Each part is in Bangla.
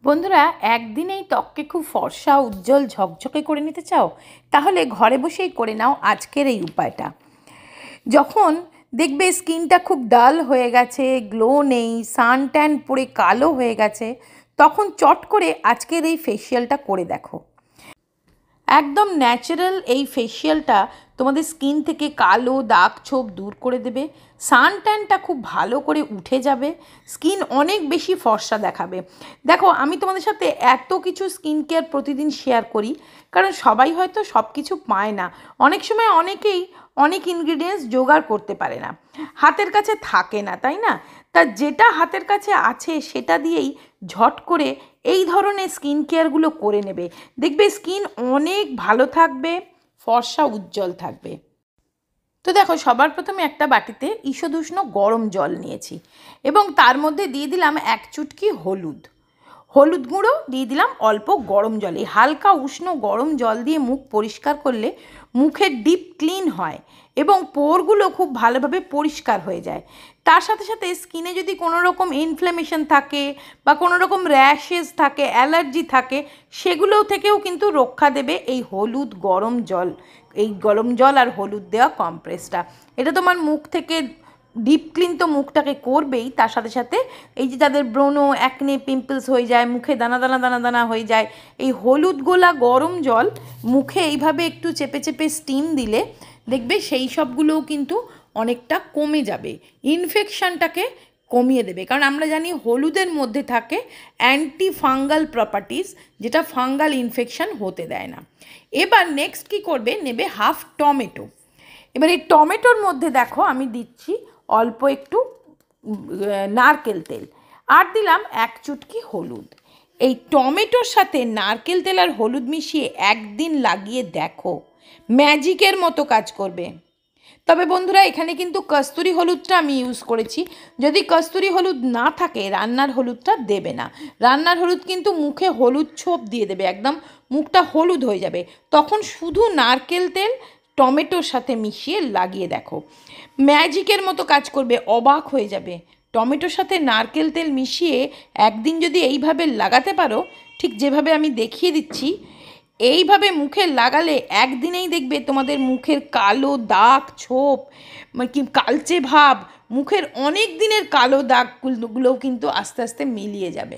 বন্ধুরা, একদিনেই ত্বককে খুব ফর্সা উজ্জ্বল ঝকঝকে করে নিতে চাও? তাহলে ঘরে বসেই করে নাও আজকের এই উপায়টা। যখন দেখবে স্কিনটা খুব ডাল হয়ে গেছে, গ্লো নেই, সান ট্যান পড়ে কালো হয়ে গেছে, তখন চট করে আজকের এই ফেসিয়ালটা করে দেখো। একদম ন্যাচারাল এই ফেসিয়ালটা তোমাদের স্কিন থেকে কালো দাগ ছোপ দূর করে দেবে, সান ট্যানটা খুব ভালো করে উঠে যাবে, স্কিন অনেক বেশি ফর্সা দেখাবে। দেখো, আমি তোমাদের সাথে এত কিছু স্কিন কেয়ার প্রতিদিন শেয়ার করি কারণ সবাই হয়তো সব কিছু পায় না। অনেক সময় অনেকেই অনেক ইনগ্রিডিয়েন্টস জোগাড় করতে পারে না, হাতের কাছে থাকে না, তাই না? তা যেটা হাতের কাছে আছে সেটা দিয়েই ঝট করে এই ধরনের স্কিন কেয়ারগুলো করে নেবে, দেখবে স্কিন অনেক ভালো থাকবে, ফর্সা উজ্জ্বল থাকবে। তো দেখো, সবার প্রথমে একটা বাটিতে ঈষদুষ্ণ গরম জল নিয়েছি এবং তার মধ্যে দিয়ে দিলাম এক চুটকি হলুদ গুঁড়ো দিয়ে দিলাম অল্প গরম জলে। হালকা উষ্ণ গরম জল দিয়ে মুখ পরিষ্কার করলে মুখের ডিপ ক্লিন হয় এবং পোরগুলো খুব ভালোভাবে পরিষ্কার হয়ে যায়। তার সাথে সাথে স্কিনে যদি কোনো রকম ইনফ্ল্যামেশন থাকে বা কোনো রকম র্যাশেস থাকে, অ্যালার্জি থাকে, সেগুলোও থেকেও কিন্তু রক্ষা দেবে এই গরম জল আর হলুদ দেওয়া কমপ্রেসটা। এটা তোমার মুখ থেকে ডিপ ক্লিন তো মুখটাকে করবেই, তার সাথে সাথে এই যে যাদের ব্রণ, অ্যাকনে, পিম্পলস হয়ে যায়, মুখে দানা দানা দানা দানা হয়ে যায়, এই হলুদ গোলা গরম জল মুখে এইভাবে একটু চেপে চেপে স্টিম দিলে দেখবে সেই সবগুলোও কিন্তু অনেকটা কমে যাবে, ইনফেকশানটাকে কমিয়ে দেবে। কারণ আমরা জানি হলুদের মধ্যে থাকে অ্যান্টি ফাঙ্গাল প্রপার্টিস, যেটা ফাঙ্গাল ইনফেকশান হতে দেয় না। এবার নেক্সট কী করবে, নেবে হাফ টমেটো। এবার এই টমেটোর মধ্যে দেখো আমি দিচ্ছি অল্প একটু নারকেল তেল আর দিলাম এক চুটকি হলুদ। এই টমেটোর সাথে নারকেল তেল আর হলুদ মিশিয়ে একদিন লাগিয়ে দেখো, ম্যাজিকের মতো কাজ করবে। তবে বন্ধুরা, এখানে কিন্তু কস্তুরি হলুদটা আমি ইউজ করেছি। যদি কস্তুরি হলুদ না থাকে, রান্নার হলুদটা দেবে না। রান্নার হলুদ কিন্তু মুখে হলুদ ছোপ দিয়ে দেবে, একদম মুখটা হলুদ হয়ে যাবে। তখন শুধু নারকেল তেল টমেটোর সাথে মিশিয়ে লাগিয়ে দেখো, ম্যাজিকের মতো কাজ করবে, অবাক হয়ে যাবে। টমেটোর সাথে নারকেল তেল মিশিয়ে একদিন যদি এইভাবে লাগাতে পারো, ঠিক যেভাবে আমি দেখিয়ে দিচ্ছি, এইভাবে মুখে লাগালে একদিনেই দেখবে তোমাদের মুখের কালো দাগ ছোপ, মানে কি কালচে ভাব, মুখের অনেক দিনের কালো দাগগুলোও কিন্তু আস্তে আস্তে মিলিয়ে যাবে।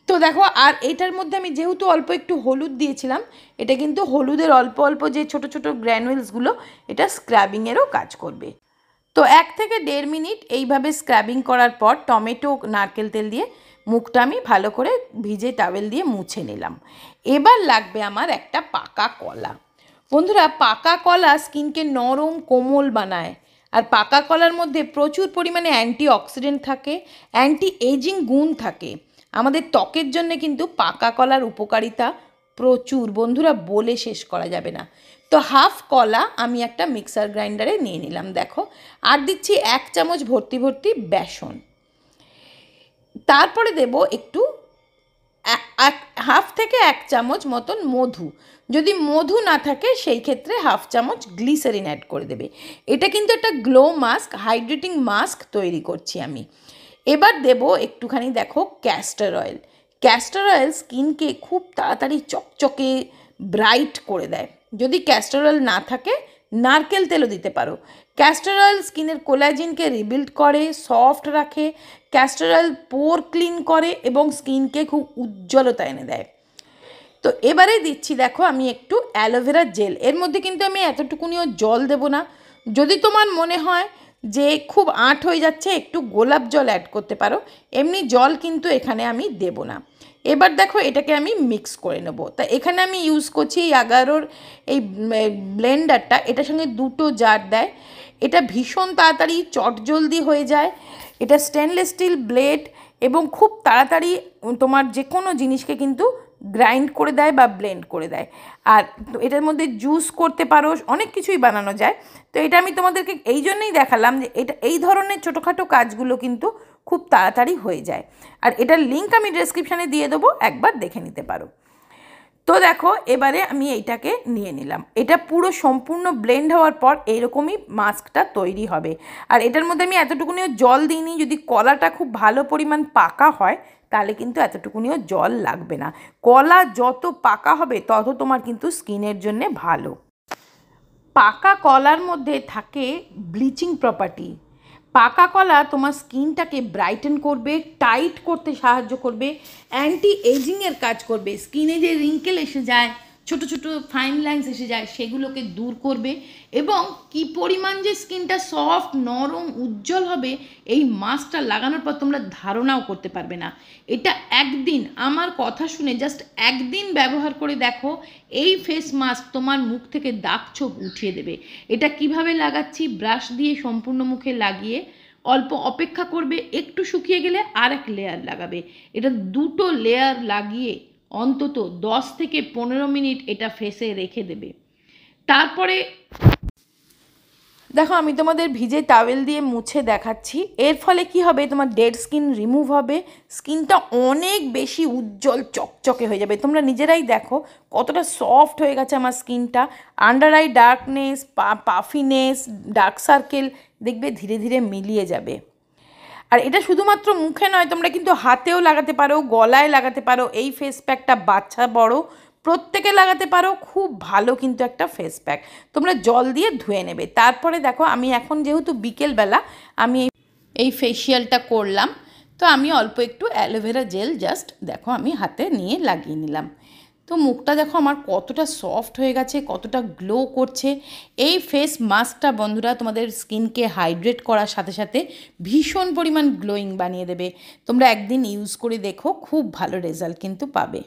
তো দেখো, আর এটার মধ্যে আমি যেহেতু অল্প একটু হলুদ দিয়েছিলাম, এটা কিন্তু হলুদের অল্প অল্প যে ছোট ছোট গ্র্যানুয়েলসগুলো, এটা স্ক্রাবিংয়েরও কাজ করবে। তো 1 থেকে 1.5 মিনিট এইভাবে স্ক্রাবিং করার পর টমেটো নারকেল তেল দিয়ে মুখটা আমি ভালো করে ভিজে টাওয়েল দিয়ে মুছে নিলাম। এবার লাগবে আমার একটা পাকা কলা। বন্ধুরা, পাকা কলা স্কিনকে নরম কোমল বানায়, আর পাকা কলার মধ্যে প্রচুর পরিমাণে অ্যান্টিঅক্সিডেন্ট থাকে, অ্যান্টি এজিং গুণ থাকে। আমাদের ত্বকের জন্য কিন্তু পাকা কলার উপকারিতা প্রচুর, বন্ধুরা, বলে শেষ করা যাবে না। তো হাফ কলা আমি একটা মিক্সার গ্রাইন্ডারে নিয়ে নিলাম, দেখো। আর দিচ্ছি 1 চামচ ভর্তি ভর্তি বেসন। তারপরে দেব একটু হাফ থেকে 1 চামচ মতন মধু। যদি মধু না থাকে সেই ক্ষেত্রে হাফ চামচ গ্লিসারিন অ্যাড করে দেবে। এটা কিন্তু একটা গ্লো মাস্ক, হাইড্রেটিং মাস্ক তৈরি করছি আমি। এবার দেব একটুখানি, দেখো, ক্যাস্টর অয়েল। ক্যাস্টর অয়েল স্কিনকে খুব তাড়াতাড়ি চকচকে ব্রাইট করে দেয়। যদি ক্যাস্টর অয়েল না থাকে, নারকেল তেলও দিতে পারো। ক্যাস্টর অয়েল স্কিনের কোলাজেনকে রিবিল্ড করে, সফট রাখে। ক্যাস্টর অয়েল পোর ক্লিন করে এবং স্কিনকে খুব উজ্জ্বলতা এনে দেয়। তো এবারে দিচ্ছি, দেখো, আমি একটু অ্যালোভেরা জেল। এর মধ্যে কিন্তু আমি এতটুকুনিও জল দেব না। যদি তোমার মনে হয় যে খুব আঁট হয়ে যাচ্ছে, একটু গোলাপ জল অ্যাড করতে পারো, এমনি জল কিন্তু এখানে আমি দেব না। এবার দেখো, এটাকে আমি মিক্স করে নেব। তা এখানে আমি ইউজ করছি এই আগারোর এই ব্লেন্ডারটা। এটার সঙ্গে 2টো জার দেয়, এটা ভীষণ তাড়াতাড়ি চটজলদি হয়ে যায়। এটা স্টেনলেস স্টিল ব্লেড এবং খুব তাড়াতাড়ি তোমার যে কোনো জিনিসকে কিন্তু গ্রাইন্ড করে দেয় বা ব্লেন্ড করে দেয়। আর এটার মধ্যে জুস করতে পারো, অনেক কিছুই বানানো যায়। তো এটা আমি তোমাদেরকে এই জন্যই দেখালাম যে এটা এই ধরনের ছোটোখাটো কাজগুলো কিন্তু খুব তাড়াতাড়ি হয়ে যায়। আর এটার লিঙ্ক আমি ডেসক্রিপশানে দিয়ে দেবো, একবার দেখে নিতে পারো। তো দেখো, এবারে আমি এইটাকে নিয়ে নিলাম। এটা পুরো সম্পূর্ণ ব্লেন্ড হওয়ার পর এইরকমই মাস্কটা তৈরি হবে। আর এটার মধ্যে আমি এতটুকুনিও জল দিইনি। যদি কলাটা খুব ভালো পরিমাণ পাকা হয় তাহলে কিন্তু এতটুকুনিও জল লাগবে না। কলা যত পাকা হবে তত তোমার কিন্তু স্কিনের জন্যে ভালো। পাকা কলার মধ্যে থাকে ব্লিচিং প্রপার্টি। পাকা কলা তোমার স্কিনটাকে ব্রাইটেন করবে, টাইট করতে সাহায্য করবে, অ্যান্টি এজিংয়ের কাজ করবে। স্কিনে যে রিঙ্কেল এসে যায়, ছোট ছোট ফাইন লাইন্স এসে যায়, সেগুলোকে দূর করবে। এবং কি পরিমাণ যে স্কিনটা সফট, নরম, উজ্জ্বল হবে এই মাস্কটা লাগানোর পর তোমরা ধারণাও করতে পারবে না। এটা একদিন, আমার কথা শুনে জাস্ট একদিন ব্যবহার করে দেখো, এই ফেস মাস্ক তোমার মুখ থেকে দাগ ছোপ উঠিয়ে দেবে। এটা কিভাবে লাগাচ্ছি, ব্রাশ দিয়ে সম্পূর্ণ মুখে লাগিয়ে অল্প অপেক্ষা করবে, একটু শুকিয়ে গেলে আর এক লেয়ার লাগাবে। এটা দুটো লেয়ার লাগিয়ে অন্তত 10 থেকে 15 মিনিট এটা ফেসে রেখে দেবে। তারপরে দেখো আমি তোমাদের ভিজে টাওয়েল দিয়ে মুছে দেখাচ্ছি। এর ফলে কি হবে, তোমার ডেড স্কিন রিমুভ হবে, স্কিনটা অনেক বেশি উজ্জ্বল চকচকে হয়ে যাবে। তোমরা নিজেরাই দেখো কতটা সফট হয়ে গেছে আমার স্কিনটা। Under eye darkness, puffiness, dark circle দেখবে ধীরে ধীরে মিলিয়ে যাবে। আর এটা শুধুমাত্র মুখে নয়, তোমরা কিন্তু হাতেও লাগাতে পারো, গলায় লাগাতে পারো। এই ফেস প্যাকটা বাচ্চা বড় প্রত্যেকে লাগাতে পারো, খুব ভালো কিন্তু একটা ফেস প্যাক। তোমরা জল দিয়ে ধুয়ে নেবে। তারপরে দেখো আমি এখন যেহেতু বিকেলবেলা আমি এই ফেসিয়ালটা করলাম, তো আমি অল্প একটু অ্যালোভেরা জেল জাস্ট দেখো আমি হাতে নিয়ে লাগিয়ে নিলাম। তো মুখটা দেখো আমার কতটা সফট হয়ে গেছে, কতটা গ্লো করছে। এই ফেস মাস্কটা বন্ধুরা তোমাদের স্কিনকে হাইড্রেট করার সাথে সাথে ভীষণ পরিমাণ গ্লোয়িং বানিয়ে দেবে। তোমরা একদিন ইউজ করে দেখো, খুব ভালো রেজাল্ট কিন্তু পাবে।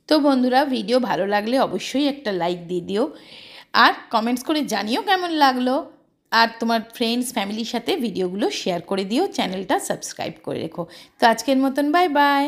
তো বন্ধুরা ভিডিও ভালো লাগলে অবশ্যই একটা লাইক দিয়ে দিও, আর কমেন্টস করে জানিও কেমন লাগলো। আর তোমার ফ্রেন্ডস ফ্যামিলির সাথে ভিডিওগুলো শেয়ার করে দিও, চ্যানেলটা সাবস্ক্রাইব করে রেখো। তো আজকের মতন বাই বাই।